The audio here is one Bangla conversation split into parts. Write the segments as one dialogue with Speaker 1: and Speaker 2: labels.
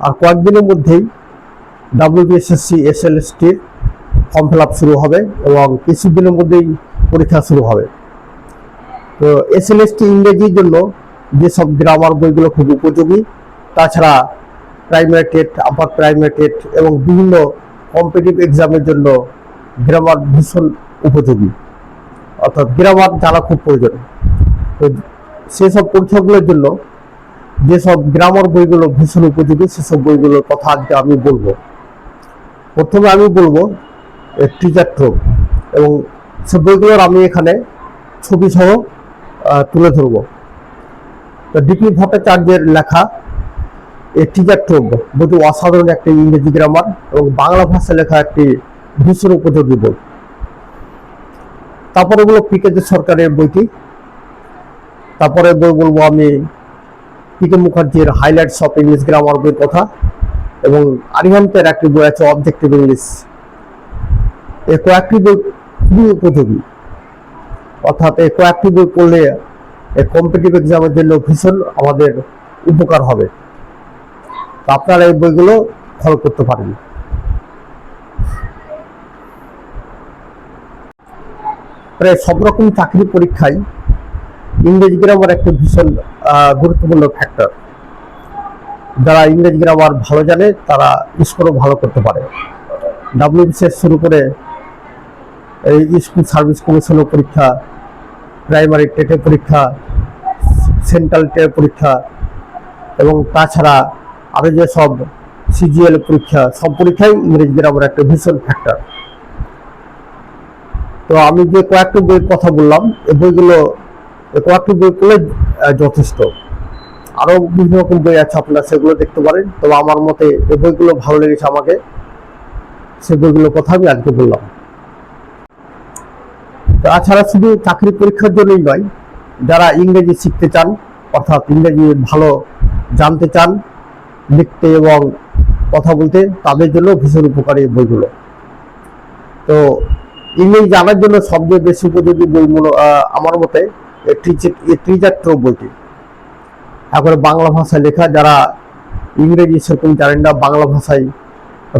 Speaker 1: আর কয়েকদিনের মধ্যেই WBSSC SLSTর ফর্ম ফিল আপ শুরু হবে এবং কিছুদিনের মধ্যেই পরীক্ষা শুরু হবে। তো SLST ইংরেজির জন্য যেসব গ্রামার বইগুলো খুব উপযোগী, তাছাড়া primary TET, upper primary TET এবং বিভিন্ন কম্পিটিটিভ এক্সামের জন্য গ্রামার ভীষণ উপযোগী, অর্থাৎ গ্রামার জানা খুব প্রয়োজন। তো সেসব পরীক্ষাগুলোর জন্য যেসব গ্রামার বইগুলো ভীষণ উপযোগী সেসব বইগুলোর কথা আজকে আমি বলবো। প্রথমে আমি বলবো টিচার ট্রোপ, এবং সে বইগুলোর আমি এখানে ছবি সহ তুলে ধরবো। তো ডিপি ভট্টাচার্যের লেখা এই টিচার ট্রোপ বইটি অসাধারণ একটি ইংরেজি গ্রামার এবং বাংলা ভাষায় লেখা একটি ভীষণ উপযোগী বই। তারপরে বলবো PK সরকারের বইটি। তারপরে বই বলবো আমি PK মুখার্জির হাইলাইটস অফ ইংলিশ গ্রামার বইয়ের কথা, এবং আরিহান্তের একটি বই আছে অবজেক্টিভ ইংলিশ। এই কয়েকটি বই খুবই উপযোগী, অর্থাৎ এই কয়েকটি বই পড়লে কম্পিটিটিভ এক্সামের জন্য ভীষণ আমাদের উপকার হবে। আপনারা এই বইগুলো ফলো করতে পারেন। প্রায় সব রকম চাকরি পরীক্ষায় ইংরেজি গ্রামার একটি ভীষণ গুরুত্বপূর্ণ ফ্যাক্টর। যারা ইংরেজি গ্রামার ভালো জানে তারা স্কোরও ভালো করতে পারে। WBCS শুরু করে এই স্কুল সার্ভিস কমিশনের পরীক্ষা, প্রাইমারি টেটের পরীক্ষা, সেন্ট্রাল টেটের পরীক্ষা এবং তাছাড়া আরও যেসব CGL পরীক্ষা, সব পরীক্ষায় ইংরেজি গ্রামার একটা ভীষণ ফ্যাক্টর। তো আমি যে কয়েকটি বইয়ের কথা বললাম, এই বইগুলো কয়েকটি বই পড়লে যথেষ্ট। আরও বিভিন্ন রকম বই আছে, আপনারা সেগুলো দেখতে পারেন। তবে আমার মতে এই বইগুলো ভালো লেগেছে আমাকে, সে বইগুলোর কথা আমি আজকে বললাম। তাছাড়া শুধু চাকরি পরীক্ষার জন্যই নয়, যারা ইংরেজি শিখতে চান, অর্থাৎ ইংরেজি ভালো জানতে চান, লিখতে এবং কথা বলতে, তাদের জন্য ভীষণ উপকারী বইগুলো। তো ইংরেজি জানার জন্য সবচেয়ে বেশি উপযোগী বই আমার মতে টিচার ট্রোপ বইটি। তারপরে বাংলা ভাষায় লেখা, যারা ইংরেজি সেরকম জানেন না, বাংলা ভাষায়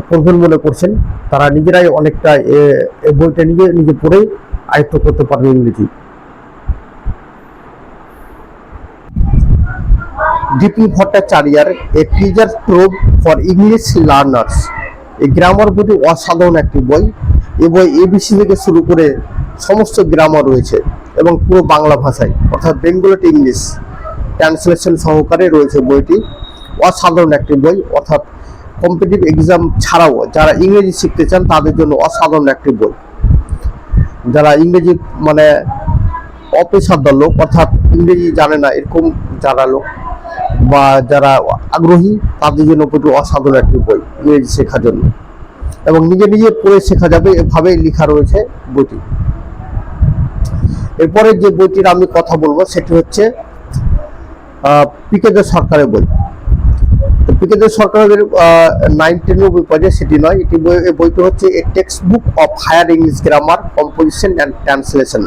Speaker 1: পড়বেন মনে করছেন, তারা নিজেরাই অনেকটা এই বইটা নিজে পড়েই আয়ত্ত করতে পারবে ইংরেজি। ডিপি ভট্টাচার্যের a teacher trope for English learners, এই গ্রামার বইটি অসাধারণ একটি বই। এই বই ABC থেকে শুরু করে সমস্ত গ্রামার রয়েছে এবং পুরো বাংলা ভাষায়, অর্থাৎ বেঙ্গলি টু ইংলিশ ট্রান্সলেশন সহকারে রয়েছে বইটি। অসাধারণ একটি বই, অর্থাৎ কম্পিটিটিভ এক্সাম ছাড়াও যারা ইংরেজি শিখতে চান তাদের জন্য অসাধারণ একটি বই। যারা ইংরেজি মানে অপেশাদার লোক, অর্থাৎ ইংরেজি জানে না এরকম যারা লোক বা যারা আগ্রহী, তাদের জন্য বইটি অসাধারণ একটি বই ইংরেজি শেখার জন্য, এবং নিজে নিজে পড়ে শেখা যাবে এভাবে লেখা রয়েছে বইটি। এরপরে যে বইটির আমি কথা বলবো সেটি হচ্ছে PK সরকারের বই। PK সরকারের 9-10 বই পাওয়া যায়, সেটি নয়। এই বইটি হচ্ছে a text book of higher English grammar composition and translation.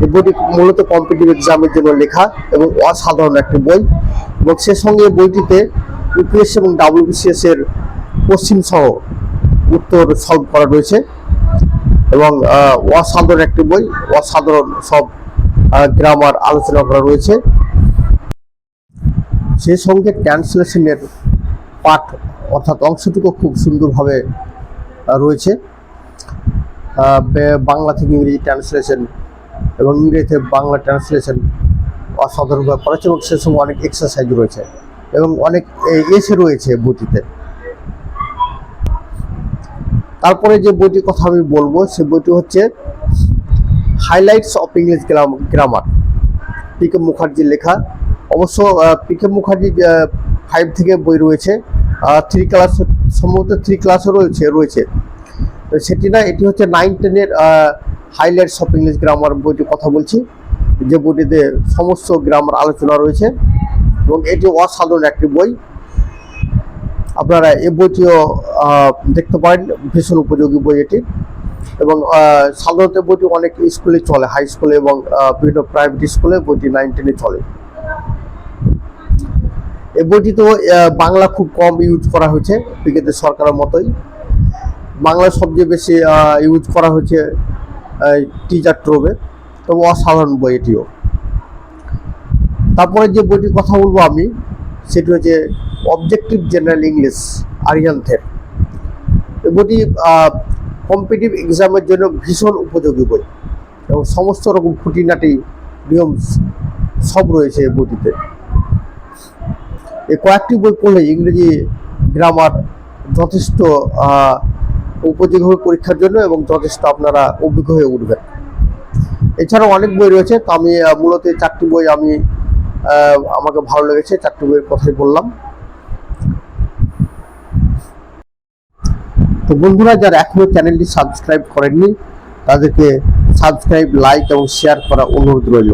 Speaker 1: এই বইটি মূলত কম্পিটিটিভ এক্সামের জন্য লেখা এবং অসাধারণ একটি বই, এবং সে সঙ্গে বইটিতে UPSC এবং WBCS এর কোশ্চিন সহ উত্তর সলভ করা রয়েছে, এবং অসাধারণ একটি বই, অসাধারণ সব গ্রামার আলোচনা করা রয়েছে। সেই সঙ্গে ট্রান্সলেশনের পাঠ, অর্থাৎ অংশটুকু খুব সুন্দরভাবে রয়েছে। বাংলা থেকে ইংরেজি ট্রান্সলেশন এবং ইংরেজি থেকে বাংলা ট্রান্সলেশন অসাধারণভাবে করা হয়েছে, এবং সে সময় অনেক এক্সারসাইজ রয়েছে এবং অনেক এসে রয়েছে বইটিতে। তারপরে যে বইটির কথা আমি বলবো সে বইটি হচ্ছে highlights of English grammar, PK মুখার্জির লেখা। অবশ্য PK মুখার্জি 5 থেকে বই রয়েছে, 3 ক্লাস, সম্ভবত 3 ক্লাসও রয়েছে সেটি না, এটি হচ্ছে 9-10 হাইলাইটস অফ ইংলিশ গ্রামার বইটির কথা বলছি, যে বইটিতে সমস্ত গ্রামার আলোচনা রয়েছে, এবং এটি অসাধারণ একটি বই। আপনারা এই বইটিও দেখতে পারেন, ভীষণ উপযোগী বই এটি। এবং সাধারণত বইটি অনেক স্কুলে চলে, হাই স্কুলে এবং বিভিন্ন প্রাইভেট স্কুলে বইটি 9-10 চলে। এই বইটি তো বাংলা খুব কম ইউজ করা হয়েছে বিগত সরকারের মতোই। বাংলা সবচেয়ে বেশি ইউজ করা হয়েছে টিচার ট্রোবে, তবে অসাধারণ বই এটিও। তারপরে যে বইটির কথা বলবো আমি, সেটি হচ্ছে অবজেক্টিভ জেনারেল ইংলিশ আরিয়ান্থের। এই বইটি কম্পিটিটিভ এক্সামের জন্য ভীষণ উপযোগী বই এবং সমস্ত রকম খুঁটিনাটি নিয়ম সব রয়েছে এই বইটিতে। এই কয়েকটি বই পড়লে ইংরেজি গ্রামার যথেষ্ট উপযোগী হবে পরীক্ষার জন্য এবং যথেষ্ট আপনারা অভিজ্ঞ হয়ে উঠবেন। এছাড়াও অনেক বই রয়েছে, তো আমি মূলত চারটি বই আমাকে ভালো লেগেছে, চারটি বইয়ের কথাই বললাম। তো বন্ধুরা, যারা এখনো চ্যানেলটি সাবস্ক্রাইব করেননি তাদেরকে সাবস্ক্রাইব, লাইক এবং শেয়ার করার অনুরোধ রইল।